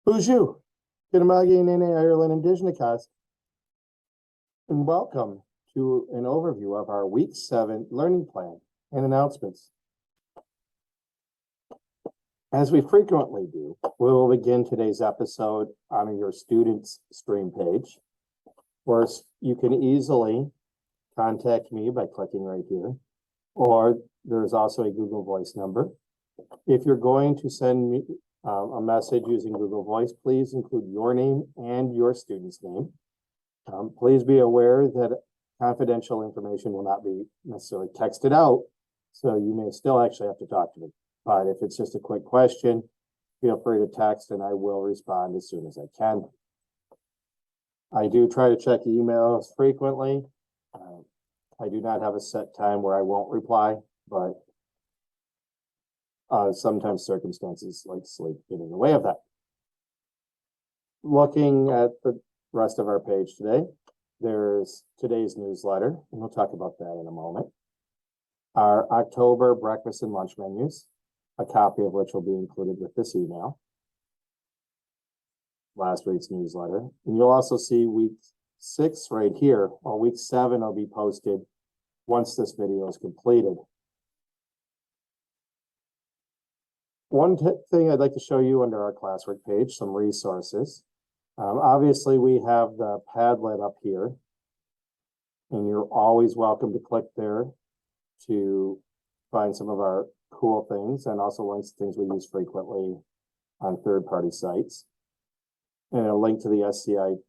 Bonjour, Kinamagi Nene Ireland Indigenous, and welcome to an overview of our Week 7 learning plan and announcements. As we frequently do, we will begin today's episode on your students' stream page. Of course, you can easily contact me by clicking right here, or there's also a Google Voice number. If you're going to send me a message using Google Voice, please include your name and your student's name. Please be aware that confidential information will not be necessarily texted out, so you may still actually have to talk to me. But if it's just a quick question, feel free to text and I will respond as soon as I can. I do try to check emails frequently. I do not have a set time where I won't reply, but sometimes circumstances like sleep get in the way of that. Looking at the rest of our page today, there's today's newsletter, and we'll talk about that in a moment. Our October breakfast and lunch menus, a copy of which will be included with this email. Last week's newsletter. And you'll also see week 6 right here, while week 7 will be posted once this video is completed. One thing I'd like to show you under our classwork page, some resources. Obviously, we have the Padlet up here, and you're always welcome to click there to find some of our cool things and also links to things we use frequently on third-party sites. And a link to the SCIT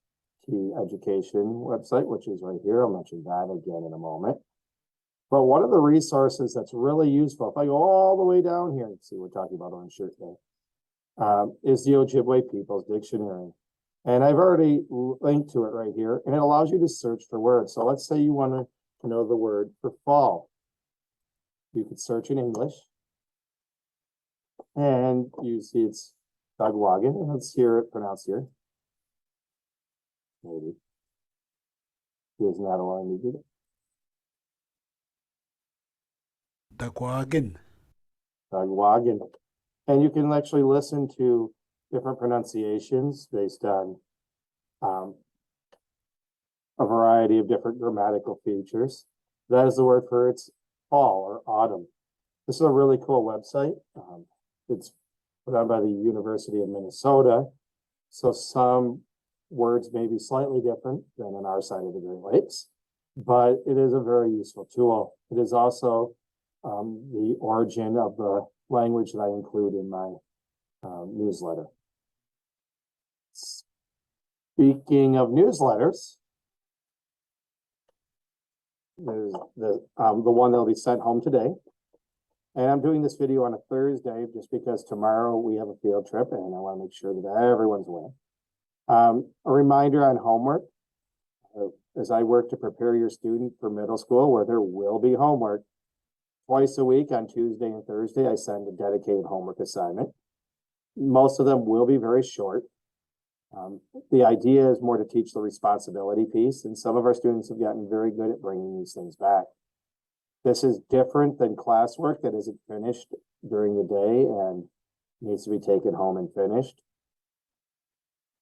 education website, which is right here. I'll mention that again in a moment. But one of the resources that's really useful, if I go all the way down here, and see we're talking about Orange Shirt Day, is the Ojibwe People's Dictionary. And I've already linked to it right here, and it allows you to search for words. So let's say you want to know the word for fall. You could search in English, and you see it's Dagwagan, and let's hear it pronounced here. Maybe. Isn't that allowing me to do that? Dagwagan. Dagwagan. And you can actually listen to different pronunciations based on a variety of different grammatical features. That is the word for it's fall or autumn. This is a really cool website. It's put on by the University of Minnesota. So some words may be slightly different than on our side of the Great Lakes, but it is a very useful tool. It is also the origin of the language that I include in my newsletter. Speaking of newsletters, there's the one that'll be sent home today. And I'm doing this video on a Thursday just because tomorrow we have a field trip and I want to make sure that everyone's aware. A reminder on homework. As I work to prepare your student for middle school where there will be homework, twice a week on Tuesday and Thursday, I send a dedicated homework assignment. Most of them will be very short. The idea is more to teach the responsibility piece, and some of our students have gotten very good at bringing these things back. This is different than classwork that isn't finished during the day and needs to be taken home and finished.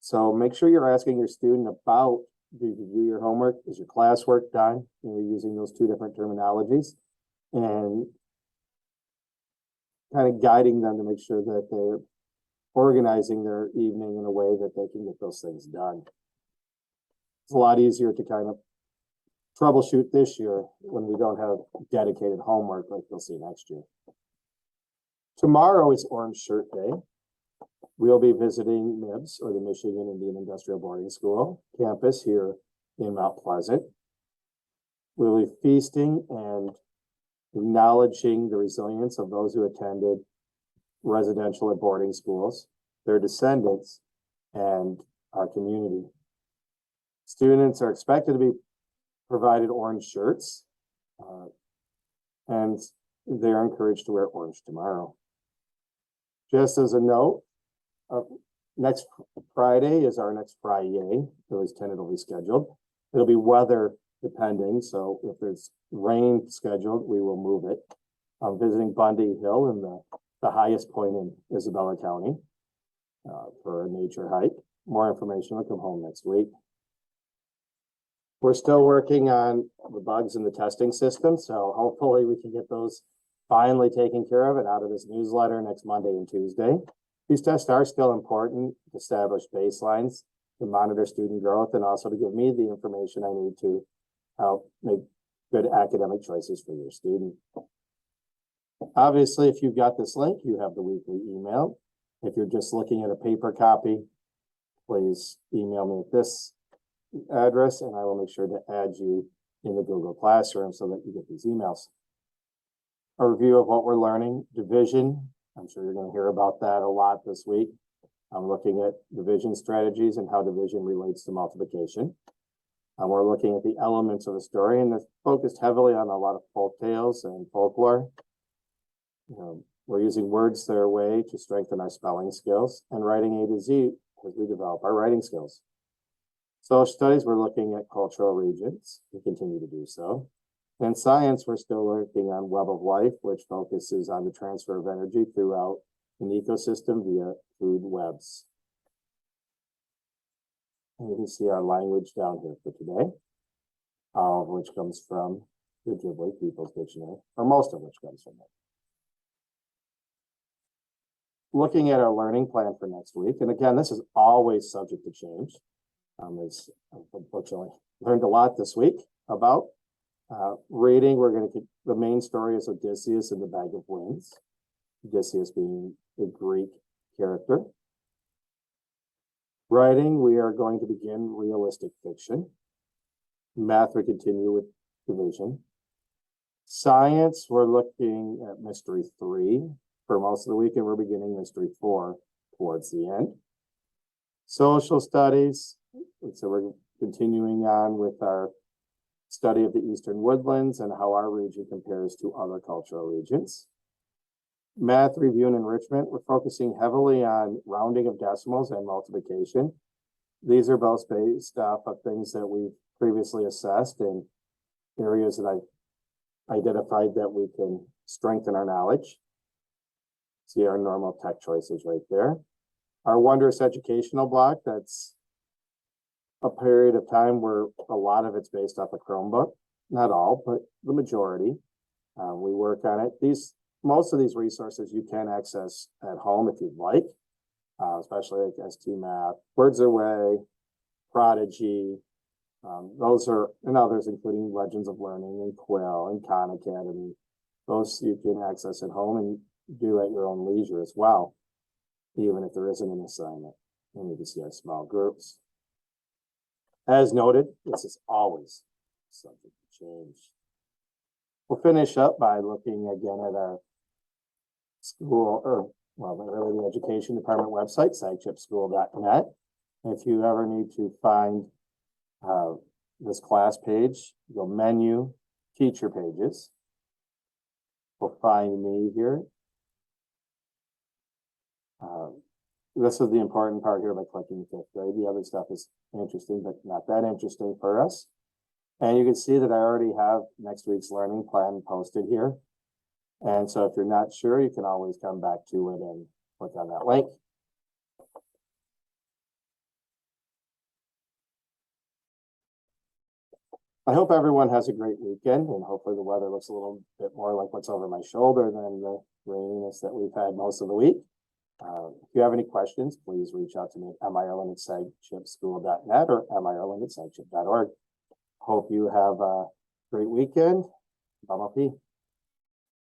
So make sure you're asking your student about, did you do your homework? Is your classwork done? You're using those two different terminologies and kind of guiding them to make sure that they're organizing their evening in a way that they can get those things done. It's a lot easier to kind of troubleshoot this year when we don't have dedicated homework like you'll see next year. Tomorrow is Orange Shirt Day. We'll be visiting MIBS, or the Michigan Indian Industrial Boarding School campus here in Mount Pleasant. We'll be feasting and acknowledging the resilience of those who attended residential and boarding schools, their descendants, and our community. Students are expected to be provided orange shirts, and they're encouraged to wear orange tomorrow. Just as a note, next Friday is our next Friday. It was tentatively scheduled. It'll be weather depending, so if there's rain scheduled, we will move it. I'm visiting Bundy Hill in the highest point in Isabella County. for a nature hike. More information will come home next week. We're still working on the bugs in the testing system, so hopefully we can get those finally taken care of and out of this newsletter next Monday and Tuesday. These tests are still important to establish baselines, to monitor student growth, and also to give me the information I need to help make good academic choices for your student. Obviously, if you've got this link, you have the weekly email. If you're just looking at a paper copy, please email me at this address and I will make sure to add you in the Google Classroom so that you get these emails. A review of what we're learning, division. I'm sure you're going to hear about that a lot this week. I'm looking at division strategies and how division relates to multiplication. We're looking at the elements of a story, and they're focused heavily on a lot of folk tales and folklore. We're using words their way to strengthen our spelling skills, and writing A to Z as we develop our writing skills. Social studies, we're looking at cultural regions. We continue to do so. In science, we're still working on Web of Life, which focuses on the transfer of energy throughout an ecosystem via food webs. And you can see our language down here for today, all of which comes from the Ojibwe People's Dictionary, or most of which comes from it. Looking at our learning plan for next week, and again, this is always subject to change. As unfortunately learned a lot this week about reading. We're going to get the main story is Odysseus and the Bag of Winds. Odysseus being a Greek character. Writing, we are going to begin realistic fiction. Math, we continue with division. Science, we're looking at Mystery 3 for most of the week, and we're beginning Mystery 4 towards the end. Social studies, so we're continuing on with our study of the Eastern Woodlands and how our region compares to other cultural regions. Math, review, and enrichment, we're focusing heavily on rounding of decimals and multiplication. These are both based off of things that we've previously assessed in areas that I've identified that we can strengthen our knowledge. See our normal tech choices right there. Our Wondrous Educational block, that's a period of time where a lot of it's based off a Chromebook. Not all, but the majority. We work on it. Most of these resources you can access at home if you'd like, especially like ST Math, Words Their Way, Prodigy. Those are, and others, including Legends of Learning and Quill and Khan Academy. Those you can access at home and do at your own leisure as well, even if there isn't an assignment. And you can see our small groups. As noted, this is always subject to change. We'll finish up by looking again at our the early education department website, sagchipschool.net. If you ever need to find this class page, go menu, teacher pages. We'll find me here. This is the important part here by clicking fifth grade. The other stuff is interesting, but not that interesting for us. And you can see that I already have next week's learning plan posted here. And so if you're not sure, you can always come back to it and click on that link. I hope everyone has a great weekend, and hopefully the weather looks a little bit more like what's over my shoulder than the raininess that we've had most of the week. If you have any questions, please reach out to me at mirlin@sagchipschool.net or mirlin@sagchip.org. Hope you have a great weekend. Bye-bye.